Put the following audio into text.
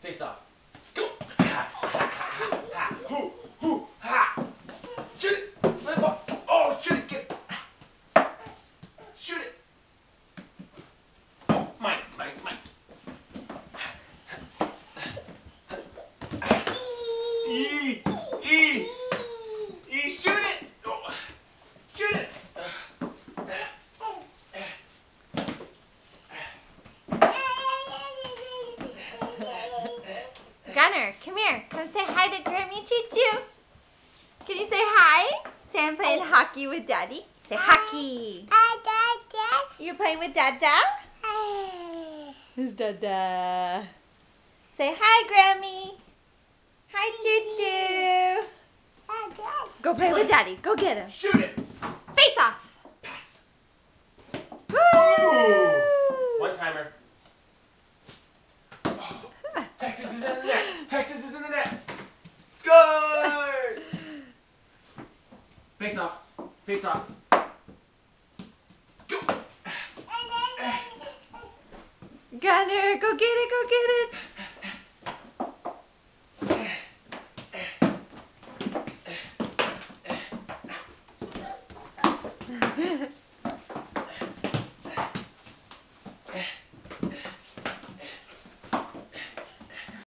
Face off. Go. Ha, ha, ha, ha. Hoo, hoo, ha. Shoot it. Let the ball. Oh, shoot it. Get it. Shoot it. Oh, Mike. Shoot it. Oh, shoot it. Gunner, come here. Come say hi to Grammy Choo Choo. Can you say hi? Say I'm playing hockey with Daddy. Say hockey. You're playing with Dada? Who's Dada? Say hi, Grammy. Hi, Choo Choo. Go play with Daddy. Go get him. Shoot it. Face off. Pass. Ooh. One timer. Oh. Texas is in the net. Texas is in the net. Scores! Face off. Face off. Go. Gunner, go get it. Go get it.